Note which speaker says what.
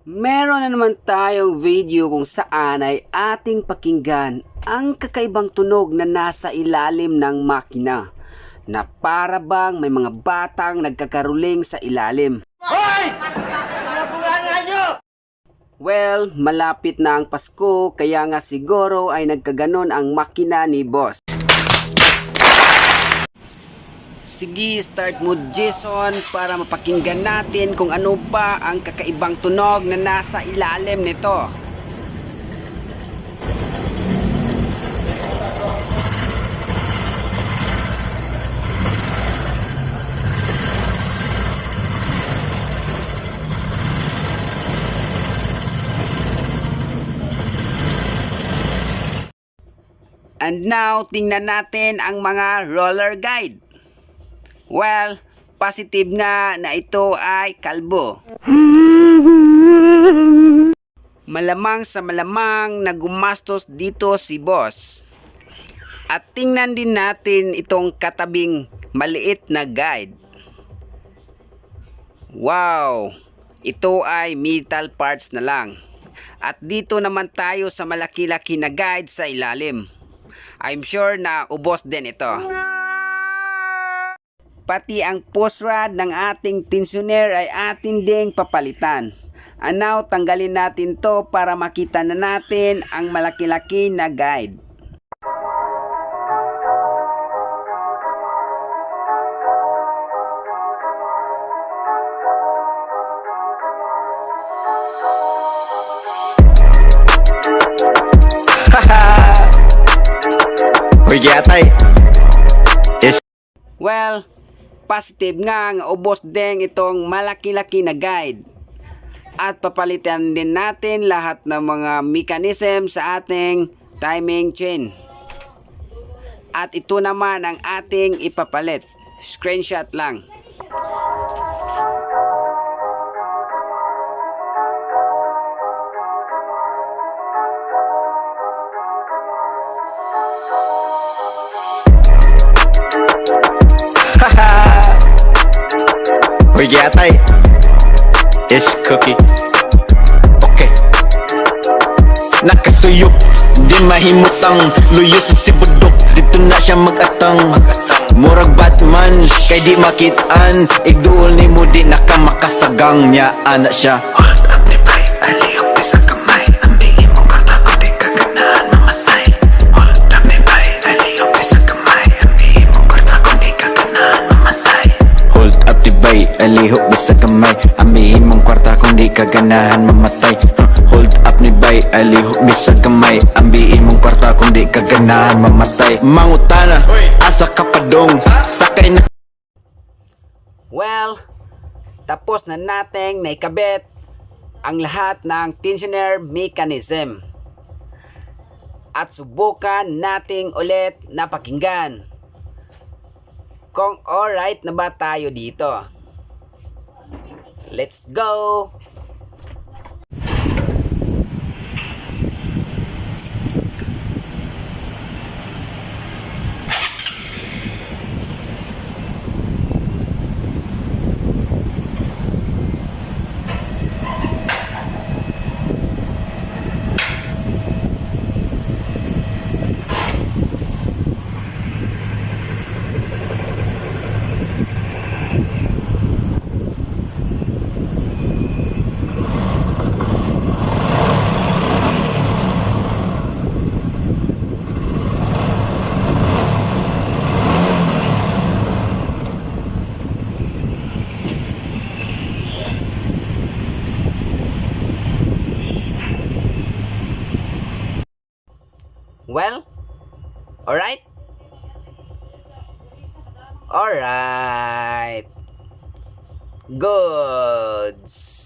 Speaker 1: Meron na naman tayong video kung saan ay ating pakinggan ang kakaibang tunog na nasa ilalim ng makina na para bang may mga batang nagkakaruling sa ilalim.
Speaker 2: Hoy! Pinapulanga nyo!
Speaker 1: Well, malapit na ang Pasko kaya nga siguro ay nagkaganon ang makina ni boss. Sige, start mo Jason para mapakinggan natin kung ano ba ang kakaibang tunog na nasa ilalim nito. And now, tingnan natin ang mga roller guide. Well, positive nga na ito ay kalbo. Malamang sa malamang na gumastos dito si boss. At tingnan din natin itong katabing maliit na guide. Wow! Ito ay metal parts na lang. At dito naman tayo sa malaki-laki na guide sa ilalim. I'm sure na ubos din ito. Pati ang post rod ng ating tensioner ay atin ding papalitan. And now, tanggalin natin to para makita na natin ang malaki-laki na guide.
Speaker 2: Uy, yatay!
Speaker 1: Well, positive nga ubos din itong malaki-laki na guide. At papalitan din natin lahat ng mga mechanism sa ating timing chain. At ito naman ang ating ipapalit. Screenshot lang.
Speaker 2: Uy, yatay! It's cookie. Okay. Nakasuyok, di mahimutang luyos si budok. Dito na siya mag-atang. Murag Batman, kay di makitaan. Igduol ni mo di nakamakasagang niya. Anak siya. Hold up ni bay, aliyok di sa kamay. Ambihin mong karta kung di kaganahan mamatay. Hold up ni bay, aliyok di sa kamay. Ambihin mong karta kung di kaganahan mamatay. Hold up ni bay, alihok di sa kamay. Ambihin mong kwarta kung di kaganahan mamatay. Hold up ni bay, alihok di sa kamay. Ambihin mong kwarta kung di kaganahan mamatay. Mangutana, asa ka pa dong. Sakay na.
Speaker 1: Well, tapos na nating naikabit ang lahat ng tensioner mechanism. At subukan nating ulit na pakinggan kung alright na ba tayo dito. Let's go! Well, alright? Alright. Goods.